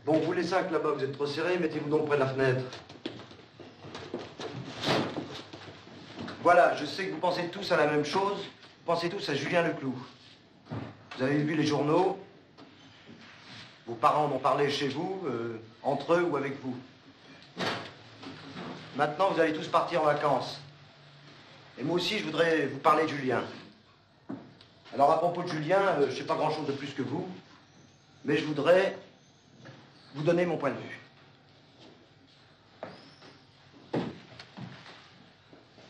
Bon, vous les 5 là-bas, vous êtes trop serrés, mettez-vous donc près de la fenêtre. Voilà, je sais que vous pensez tous à la même chose. Vous pensez tous à Julien Leclou. Vous avez vu les journaux. Vos parents en ont parlé chez vous, entre eux ou avec vous. Maintenant, vous allez tous partir en vacances. Et moi aussi, je voudrais vous parler de Julien. Alors, à propos de Julien, je ne sais pas grand-chose de plus que vous, mais je voudrais vous donner mon point de vue.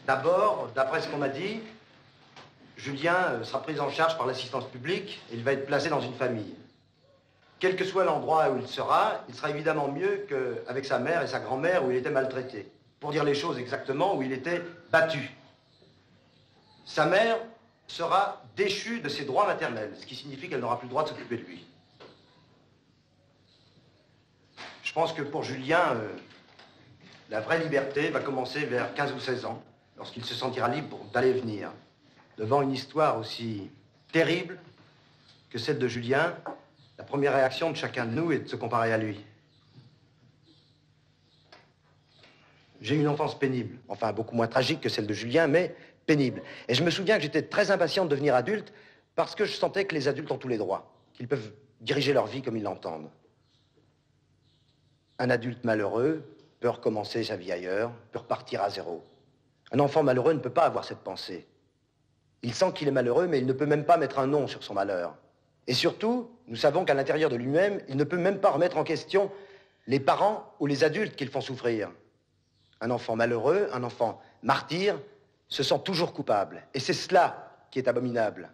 D'abord, d'après ce qu'on m'a dit, Julien sera pris en charge par l'assistance publique et il va être placé dans une famille. Quel que soit l'endroit où il sera évidemment mieux qu'avec sa mère et sa grand-mère où il était maltraité. Pour dire les choses exactement, où il était battu. Sa mère sera déchue de ses droits maternels, ce qui signifie qu'elle n'aura plus le droit de s'occuper de lui. Je pense que pour Julien, la vraie liberté va commencer vers 15 ou 16 ans, lorsqu'il se sentira libre d'aller et venir. Devant une histoire aussi terrible que celle de Julien, la première réaction de chacun de nous est de se comparer à lui. J'ai eu une enfance pénible, enfin beaucoup moins tragique que celle de Julien, mais pénible. Et je me souviens que j'étais très impatient de devenir adulte parce que je sentais que les adultes ont tous les droits, qu'ils peuvent diriger leur vie comme ils l'entendent. Un adulte malheureux peut recommencer sa vie ailleurs, peut repartir à zéro. Un enfant malheureux ne peut pas avoir cette pensée. Il sent qu'il est malheureux, mais il ne peut même pas mettre un nom sur son malheur. Et surtout, nous savons qu'à l'intérieur de lui-même, il ne peut même pas remettre en question les parents ou les adultes qui le font souffrir. Un enfant malheureux, un enfant martyr, se sent toujours coupable. Et c'est cela qui est abominable.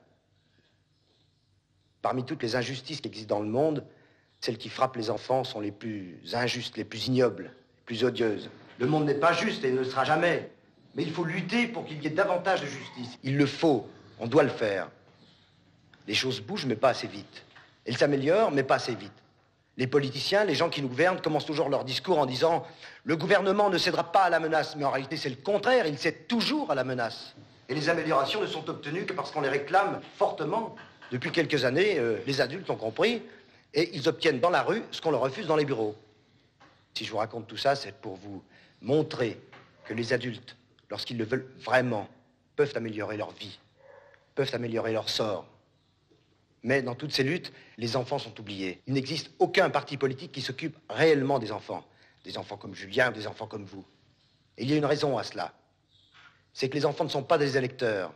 Parmi toutes les injustices qui existent dans le monde, celles qui frappent les enfants sont les plus injustes, les plus ignobles, les plus odieuses. Le monde n'est pas juste et ne le sera jamais. Mais il faut lutter pour qu'il y ait davantage de justice. Il le faut, on doit le faire. Les choses bougent, mais pas assez vite. Elles s'améliorent, mais pas assez vite. Les politiciens, les gens qui nous gouvernent, commencent toujours leur discours en disant « Le gouvernement ne cédera pas à la menace ». Mais en réalité, c'est le contraire, il cède toujours à la menace. Et les améliorations ne sont obtenues que parce qu'on les réclame fortement. Depuis quelques années, les adultes ont compris et ils obtiennent dans la rue ce qu'on leur refuse dans les bureaux. Si je vous raconte tout ça, c'est pour vous montrer que les adultes, lorsqu'ils le veulent vraiment, peuvent améliorer leur vie, peuvent améliorer leur sort. Mais dans toutes ces luttes, les enfants sont oubliés. Il n'existe aucun parti politique qui s'occupe réellement des enfants. Des enfants comme Julien, des enfants comme vous. Et il y a une raison à cela. C'est que les enfants ne sont pas des électeurs.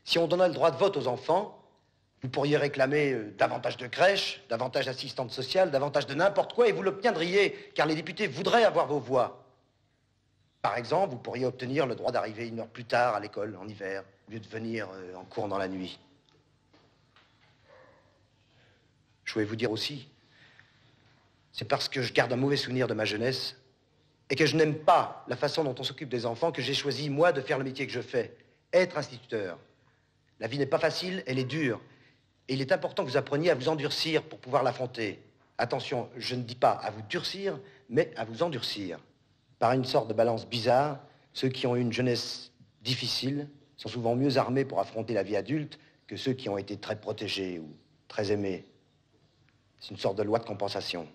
Si on donnait le droit de vote aux enfants, vous pourriez réclamer davantage de crèches, davantage d'assistantes sociales, davantage de n'importe quoi, et vous l'obtiendriez, car les députés voudraient avoir vos voix. Par exemple, vous pourriez obtenir le droit d'arriver 1 heure plus tard à l'école en hiver, au lieu de venir en cours dans la nuit. Je voulais vous dire aussi, c'est parce que je garde un mauvais souvenir de ma jeunesse et que je n'aime pas la façon dont on s'occupe des enfants que j'ai choisi, moi, de faire le métier que je fais, être instituteur. La vie n'est pas facile, elle est dure. Et il est important que vous appreniez à vous endurcir pour pouvoir l'affronter. Attention, je ne dis pas à vous durcir, mais à vous endurcir. Par une sorte de balance bizarre, ceux qui ont eu une jeunesse difficile sont souvent mieux armés pour affronter la vie adulte que ceux qui ont été très protégés ou très aimés. C'est une sorte de loi de compensation.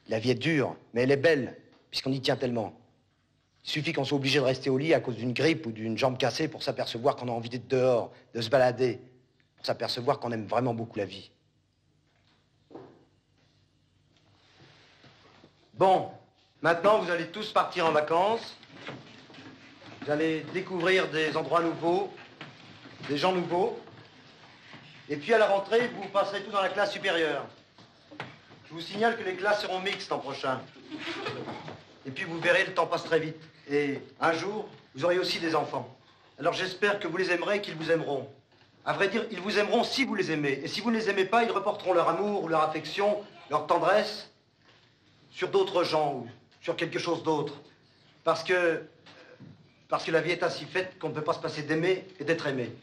La vie est dure, mais elle est belle, puisqu'on y tient tellement. Il suffit qu'on soit obligé de rester au lit à cause d'une grippe ou d'une jambe cassée pour s'apercevoir qu'on a envie d'être dehors, de se balader, pour s'apercevoir qu'on aime vraiment beaucoup la vie. Bon, maintenant vous allez tous partir en vacances. Vous allez découvrir des endroits nouveaux, des gens nouveaux. Et puis à la rentrée, vous passerez tous dans la classe supérieure. Je vous signale que les classes seront mixtes l'an prochain. Et puis vous verrez, le temps passe très vite. Et un jour, vous aurez aussi des enfants. Alors j'espère que vous les aimerez et qu'ils vous aimeront. À vrai dire, ils vous aimeront si vous les aimez. Et si vous ne les aimez pas, ils reporteront leur amour, leur affection, leur tendresse sur d'autres gens ou sur quelque chose d'autre. Parce que la vie est ainsi faite qu'on ne peut pas se passer d'aimer et d'être aimé.